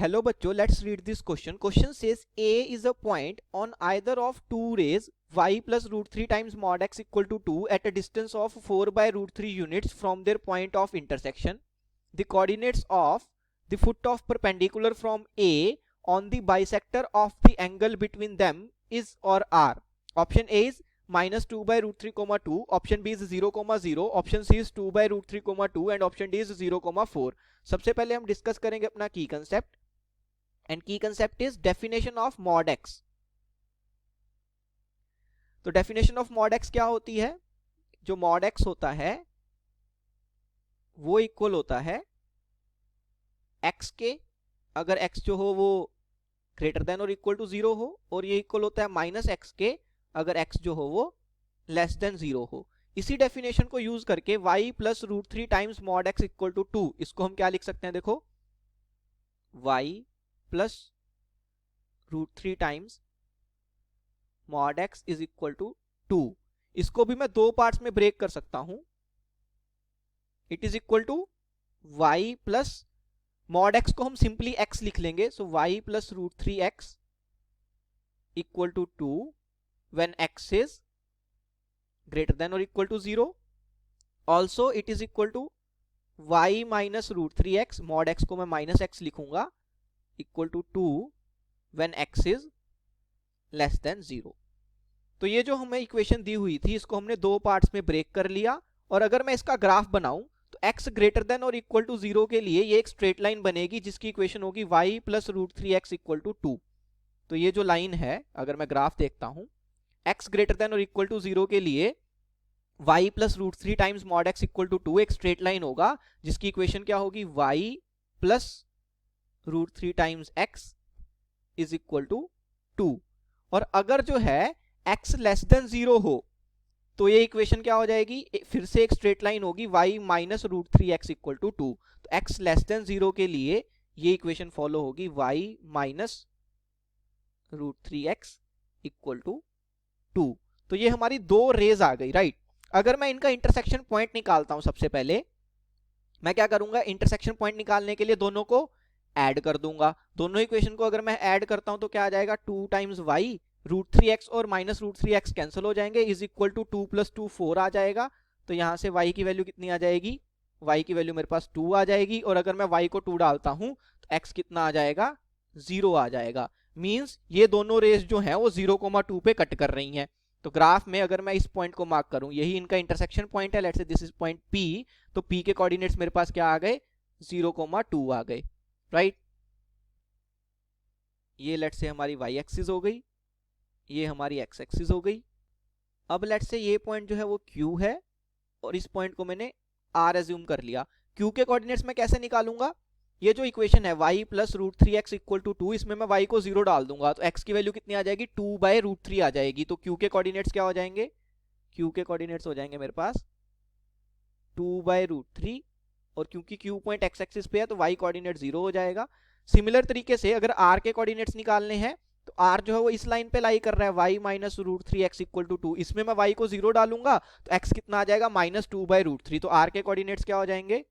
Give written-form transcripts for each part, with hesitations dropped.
Hello बच्चों, let's read this question. Question says A is a point on either of two rays y plus root 3 times mod x equal to 2 at a distance of 4 by root 3 units from their point of intersection. The coordinates of the foot of perpendicular from A on the bisector of the angle between them is or are. Option A is minus 2 by root 3 comma 2, option B is 0 comma 0, option C is 2 by root 3 comma 2 and option D is 0 comma 4. सबसे पहले हम discuss करेंगे अपना की concept and की concept is definition of mod x. तो definition of mod x क्या होती है? जो मॉड एक्स होता है वो इक्वल होता है एक्स के, अगर एक्स जो हो वो ग्रेटर देन और इक्वल टू 0 हो, और ये इक्वल होता है माइनस एक्स के अगर एक्स जो हो वो लेस देन 0 हो. इसी डेफिनेशन को यूज करके y plus root 3 times mod X equal to 2, इसको हम क्या लिख सकते हैं? देखो, y plus root 3 times mod X is equal to 2. इसको भी मैं दो पार्ट्स में ब्रेक कर सकता हूं. It is equal to y plus mod x को हम सिंपली x लिख लेंगे, so y plus root 3 x equal to 2 when x is greater than और equal to 0. Also it is equal to y minus root 3 x, mod x को मैं minus x लिखूंगा, equal to 2 when x is less than 0. तो ये जो हमें equation दी हुई थी इसको हमने दो पार्ट्स में ब्रेक कर लिया. और अगर मैं इसका ग्राफ बनाऊं तो x ग्रेटर देन और इक्वल टू 0 के लिए ये एक स्ट्रेट लाइन बनेगी जिसकी इक्वेशन होगी y plus root 3 x equal to 2. तो ये जो लाइन है, अगर मैं ग्राफ देखता हूं, x ग्रेटर देन और इक्वल टू 0 के लिए y plus root 3 times mod x equal to 2 एक स्ट्रेट लाइन होगा जिसकी इक्वेशन क्या होगी? y plus root 3 times x is equal to 2. और अगर जो है x लेस देन 0 हो तो ये इक्वेशन क्या हो जाएगी? फिर से एक स्ट्रेट लाइन होगी, y minus root 3 x equal to 2. तो x लेस देन 0 के लिए ये इक्वेशन फॉलो होगी, y minus root 3 x equal to 2. तो ये हमारी दो रेज आ गई, राइट. अगर मैं इनका इंटरसेक्शन पॉइंट निकालता हूं, सबसे पहले मैं क्या करूंगा? इंटरसेक्शन पॉइंट निकालने के लिए दोनों को ऐड कर दूंगा. दोनों इक्वेशन को अगर मैं ऐड करता हूं तो क्या आ जाएगा? 2 टाइम्स वाई, रूट 3 एक्स और माइनस रूट 3 एक्स कैंसिल हो जाएंगे, इज इक्वल टू 2 प्लस 2 4 आ जाएगा. तो यहां से y की वैल्यू कितनी आ जाएगी? y की वैल्यू मेरे पास 2 आ जाएगी. और अगर मैं y को 2 डालता हूं तो x कितना आ जाएगा? 0 आ जाएगा. मींस ये दोनों रेस जो हैं वो 0,2 पे कट कर रही हैं. तो ग्राफ में अगर मैं इस पॉइंट को मार्क करूं, यही इनका इंटरसेक्शन पॉइंट है, let's say this is point P, तो P के कोऑर्डिनेट्स मेरे पास क्या आ गए? 0,2 आ गए, राइट. ये लेट्स से हमारी y एक्सिस हो गई, ये हमारी x एक्सिस हो गई. अब लेट्स से ये पॉइंट जो है वो Q है और इस पॉइंट को मैंने R एज्यूम कर लिया. Q के कोऑर्डिनेट्स मैं कैसे निकालूंगा? ये जो इक्वेशन है y plus root 3 x equal to 2, इसमें मैं y को 0 डाल दूंगा तो x की वैल्यू कितनी आ जाएगी? 2 बाय रूट 3 आ जाएगी. तो Q के कोऑर्डिनेट्स क्या हो जाएंगे? Q के कोऑर्डिनेट्स हो जाएंगे मेरे पास 2 बाय रूट 3, और क्योंकि Q पॉइंट x एक्सिस पे है तो y कोऑर्डिनेट 0 हो जाएगा. सिमिलर तरीके से अगर R के कोऑर्डिनेट्स निकालने हैं तो R जो है वो इस लाइन पे लाई कर रहा है, y minus root 3 x equal to 2. इसमें मैं y को 0 डालूंगा तो x कितना आ जाएगा? Minus 2 by root 3. तो R के कोऑर्डिनेट्स क्या हो जाएंगे?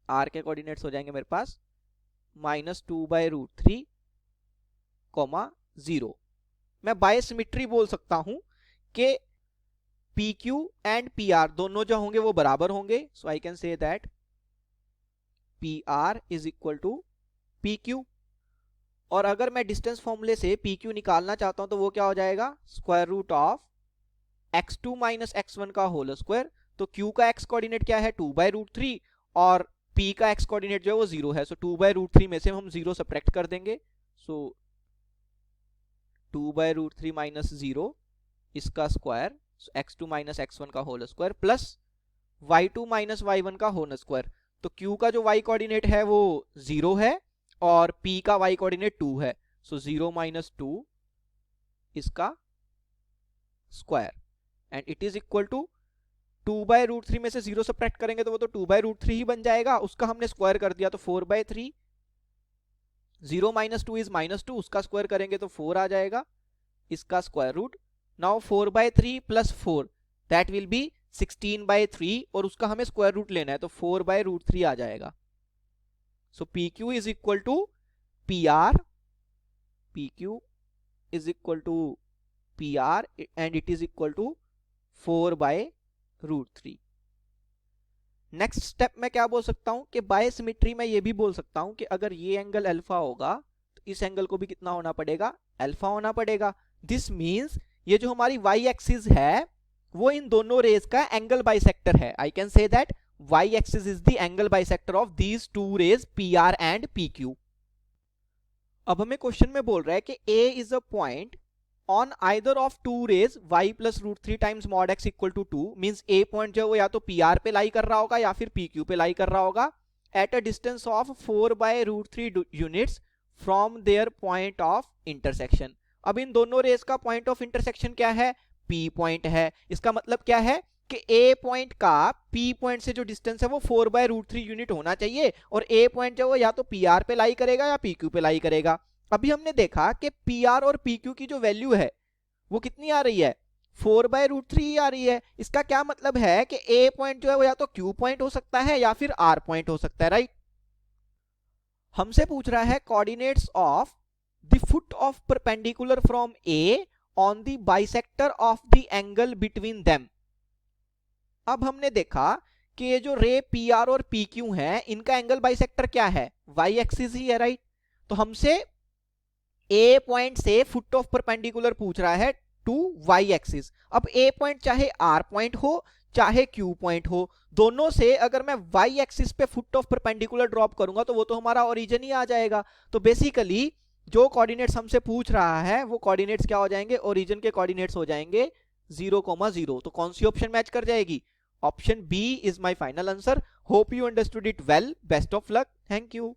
R के कोऑर्डिनेट्स हो जाएंगे मेरे पास माइनस 2 बाय रूट 3 कोमा 0. मैं बाय सिमिट्री बोल सकता हूं कि PQ एंड PR दोनों जो होंगे वो बराबर होंगे. So I can say that PR is equal to PQ. और अगर मैं डिस्टेंस फॉर्मूले से PQ निकालना चाहता हूं तो वो क्या हो जाएगा? Square root of x2 minus x1 का होल स्क्वायर. तो Q का x कोऑर्डिनेट क्या है? 2 बाय रूट 3 और P का x कोऑर्डिनेट जो है वो 0 है. सो 2 बाय रूट 3 में से हम 0 सब्ट्रैक्ट कर देंगे. सो 2 बाय रूट 3 माइनस 0 इसका स्क्वायर, x2 माइनस x1 का whole square plus y2 minus y1 का होल स्क्वायर. तो Q का जो y कोऑर्डिनेट है वो 0 है और P का y कोऑर्डिनेट 2 है. सो 0 माइनस 2 इसका square and it is equal to 2 by root 3 में से 0 सब्ट्रैक्ट करेंगे तो वो तो 2 बाय रूट 3 ही बन जाएगा. उसका हमने स्क्वायर कर दिया तो 4 बाय 3. 0 माइनस 2 इज माइनस 2, उसका स्क्वायर करेंगे तो 4 आ जाएगा, इसका square root. Now 4 by 3 plus 4 that will be 16 by 3 और उसका हमें स्क्वायर रूट लेना है तो 4 बाय रूट 3 आ जाएगा. So PQ is equal to P R P Q is equal to P R and it is equal to 4/√3। Next step में क्या बोल सकता हूं कि बाय सिमेट्री में ये भी बोल सकता हूं कि अगर ये एंगल अल्फा होगा तो इस एंगल को भी कितना होना पड़ेगा, अल्फा होना पड़ेगा। दिस मींस ये जो हमारी वाई एक्सिस है वो इन दोनों रेज का एंगल बाइसेक्टर है। I can say that Y axis is the angle bisector of these two rays P R and P Q. अब हमें क्वेश्चन में बोल रहा है कि A is a point on either of two rays y plus √3 times mod x equal to 2, means A point जो है वो या तो पी आर पे लाई कर रहा होगा या फिर पी क्यू पे लाई कर रहा होगा at a distance of 4/√3 units from their point of intersection. अब इन दोनों रेज का पॉइंट ऑफ इंटरसेक्शन क्या है, P पॉइंट है। इसका मतलब क्या है कि A पॉइंट का P पॉइंट से जो डिस्टेंस है वो 4/√3 यूनिट होना चाहिए और A पॉइंट जो है या तो PR पे लाई करेगा या PQ पे लाई करेगा। अभी हमने देखा कि PR और PQ की जो वैल्यू है वो कितनी आ रही है, 4/√3 ही आ रही है। इसका क्या मतलब है कि A पॉइंट जो है वो या तो Q पॉइंट हो सकता है या फिर R पॉइंट हो सकता है, राइट। हमसे पूछ रहा है coordinates of the foot of perpendicular from A on the bisector of the angle between them. अब हमने देखा कि ये जो रे PR और PQ है इनका एंगल बाइसेक्टर क्या है, y एक्सिस ही है, राइट। तो हमसे A पॉइंट से फुट ऑफ परपेंडिकुलर पूछ रहा है टू y एक्सिस। अब A पॉइंट चाहे R पॉइंट हो चाहे Q पॉइंट हो, दोनों से अगर मैं y एक्सिस पे फुट ऑफ परपेंडिकुलर ड्रॉप करूंगा तो वो तो हमारा ओरिजिन ही आ जाएगा। तो बेसिकली जो कोऑर्डिनेट्स हमसे पूछ रहा है वो कोऑर्डिनेट्स क्या हो जाएंगे, ओरिजिन के कोऑर्डिनेट्स हो जाएंगे 0,0। तो कौन सी ऑप्शन मैच कर जाएगी, option B is my final answer. Hope you understood it well, best of luck, thank you.